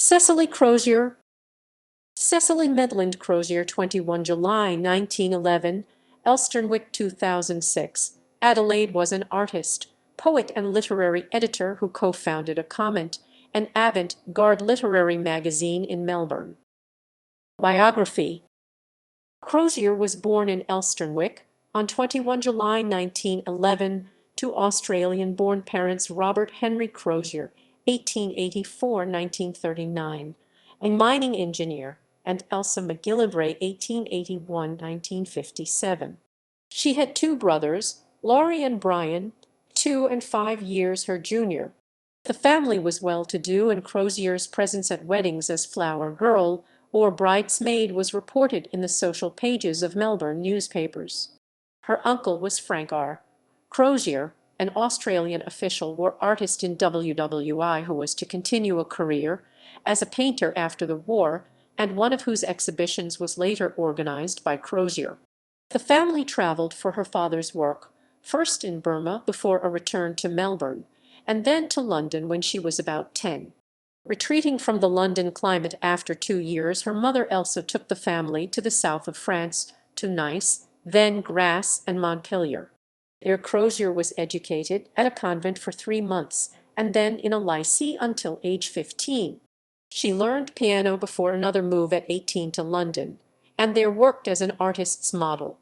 Cecily Crozier. Cecily Medland Crozier, 21 July 1911, Elsternwick 2006. Adelaide was an artist, poet and literary editor who co-founded aCOMMENT, an avant-garde literary magazine in Melbourne. Biography. Crozier was born in Elsternwick on 21 July 1911 to Australian-born parents Robert Henry Crozier, 1884–1939, a mining engineer, and Elsa McGillivray, 1881–1957. She had two brothers, Laurie and Brian, 2 and 5 years her junior. The family was well-to-do, and Crozier's presence at weddings as flower girl or bridesmaid was reported in the social pages of Melbourne newspapers. Her uncle was Frank R. Crozier, an Australian official war artist in WWI who was to continue a career as a painter after the war, and one of whose exhibitions was later organized by Crozier. The family traveled for her father's work, first in Burma before a return to Melbourne, and then to London when she was about 10. Retreating from the London climate after 2 years, her mother Elsa took the family to the south of France, to Nice, then Grasse and Montpellier. There Crozier was educated at a convent for 3 months, and then in a lycée until age 15. She learned piano before another move at 18 to London, and there worked as an artist's model.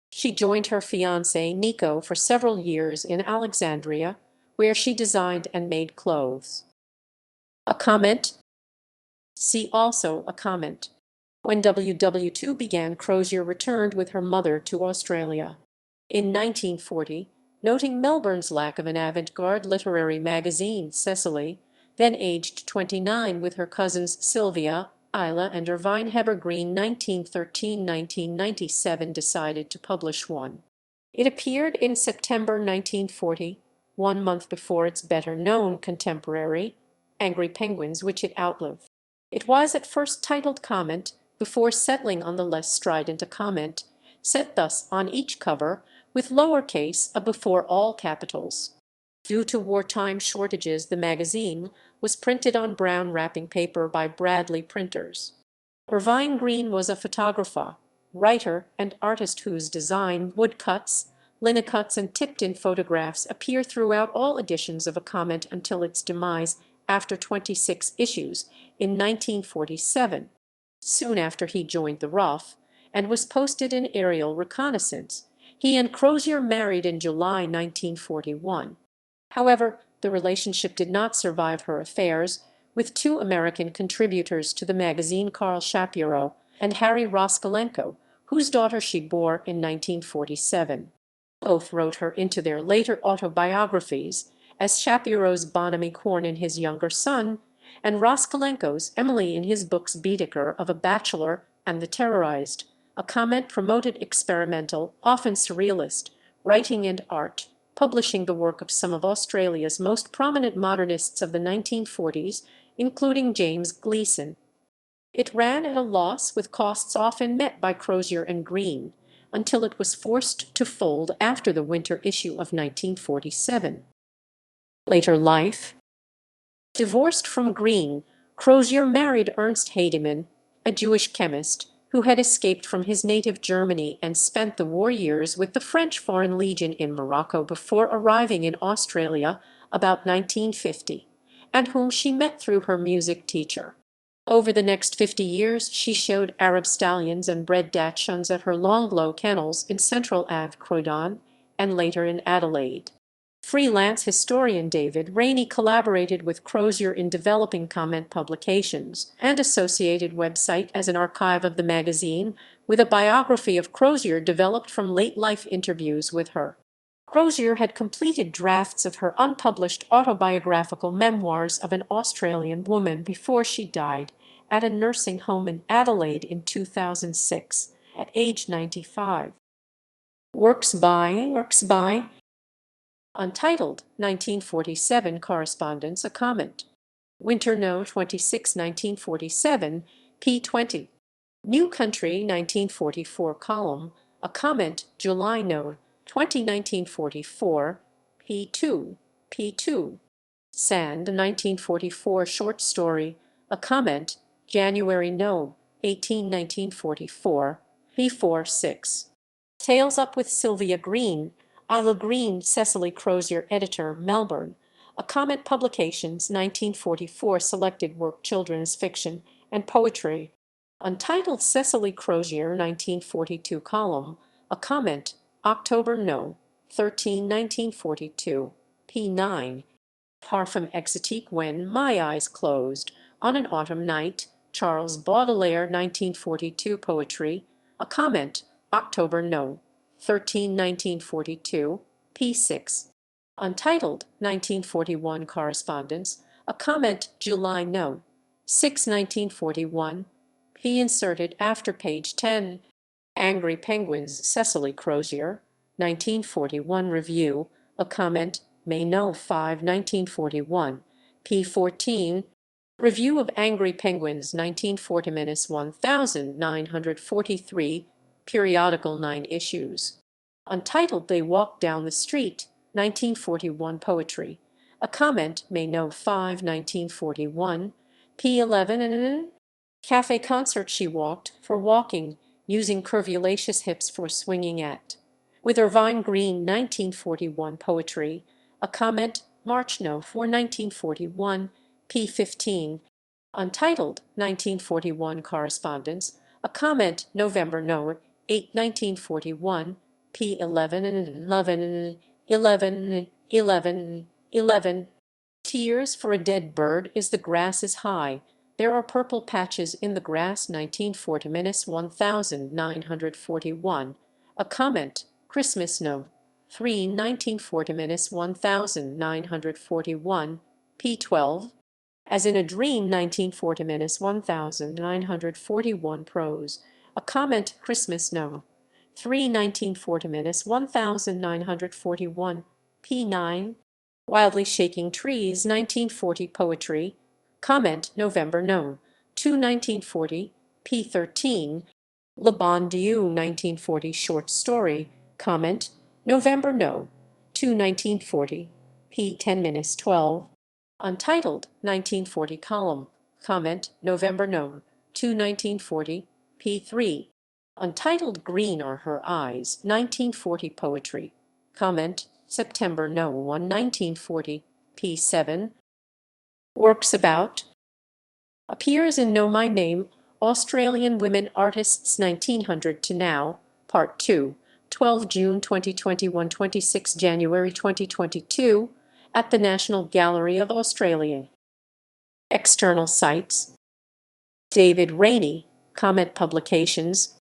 She joined her fiancé Nico for several years in Alexandria, where she designed and made clothes. aCOMMENT. See also aCOMMENT. When WW2 began, Crozier returned with her mother to Australia. In 1940, noting Melbourne's lack of an avant-garde literary magazine, Cecily, then aged 29, with her cousins Sylvia, Isla, and Irvine Heber-Green, 1913–1997, decided to publish one. It appeared in September 1940, 1 month before its better-known contemporary, Angry Penguins, which it outlived. It was at first titled Comment, before settling on the less strident aCOMMENT, set thus on each cover, with lowercase a before all capitals. Due to wartime shortages, the magazine was printed on brown wrapping paper by Bradley Printers. Irvine Green was a photographer, writer, and artist whose design, woodcuts, linocuts, and tipped-in photographs appear throughout all editions of aCOMMENT until its demise after 26 issues in 1947, soon after he joined the RAF, and was posted in Aerial Reconnaissance. He and Crozier married in July 1941. However, the relationship did not survive her affairs with 2 American contributors to the magazine, Carl Shapiro and Harry Roskolenko, whose daughter she bore in 1947. Both wrote her into their later autobiographies, as Shapiro's Bonamy Corn in his younger son, and Roskolenko's Emily in his books Baedeker of a Bachelor and The Terrorized. aCOMMENT promoted experimental, often surrealist, writing and art, publishing the work of some of Australia's most prominent modernists of the 1940s, including James Gleeson. It ran at a loss, with costs often met by Crozier and Green, until it was forced to fold after the winter issue of 1947. Later life. Divorced from Green, Crozier married Ernst Heidemann, a Jewish chemist who had escaped from his native Germany and spent the war years with the French Foreign Legion in Morocco before arriving in Australia about 1950, and whom she met through her music teacher. Over the next 50 years, she showed Arab stallions and bred dachshunds at her Longlow kennels in central Ave Croydon, and later in Adelaide. Freelance historian David Rainey collaborated with Crozier in developing comment publications and associated website as an archive of the magazine, with a biography of Crozier developed from late-life interviews with her. Crozier had completed drafts of her unpublished autobiographical memoirs of an Australian woman before she died at a nursing home in Adelaide in 2006, at age 95. Works by Untitled 1947 Correspondence aCOMMENT. Winter No. 26, 1947, p. 20. New Country 1944 column aCOMMENT, July No. 20, 1944, p. 2. Sand 1944 short story aCOMMENT, January No. 18, 1944, p46. Tales Up with Sylvia Green, Isla Green, Cecily Crozier, editor, Melbourne. aCOMMENT Publications, 1944, selected work, children's fiction and poetry. Untitled Cecily Crozier, 1942 column. aCOMMENT, October No. 13, 1942, p9. Parfum exotique When My Eyes Closed, On an Autumn Night, Charles Baudelaire, 1942 poetry. aCOMMENT, October No. 13, 1942, p6. Untitled, 1941 correspondence. aCOMMENT, July No. 6, 1941, p inserted after page 10. Angry Penguins, Cecily Crozier, 1941 review. aCOMMENT, May No. 5, 1941, p14. Review of Angry Penguins, 1940-1943, periodical, 9 issues. Untitled They Walk Down the Street, 1941 poetry. aCOMMENT, May No. 5, 1941, p11. Cafe concert She Walked, for walking, using curvulaceous hips for swinging at. With Irvine Green, 1941 poetry. aCOMMENT, March No. 4, 1941, p15. Untitled, 1941 correspondence. aCOMMENT, November No. 8, 1941, p11 and 11. Tears for a Dead Bird is The Grass is High. There are purple patches in the grass, 1940-1941. aCOMMENT, Christmas No. 3, 1940-1941, p12. As in a Dream, 1940-1941 prose. aCOMMENT, Christmas No. 3, 1940-1941, p9. Wildly Shaking Trees, 1940 poetry. Comment, November No. 2, 1940, p13. Le Bon Dieu, 1940 short story. Comment, November No. 2, 1940, p10-12. Untitled, 1940 column. Comment, November No. 2, 1940, p3. Untitled Green Are Her Eyes, 1940 poetry. Comment, September No. 1, 1940, p7. Works about. Appears in Know My Name, Australian Women Artists 1900 to Now, Part 2, 12 June 2021, 26 January 2022, at the National Gallery of Australia. External sites. David Rainey, Comment Publications,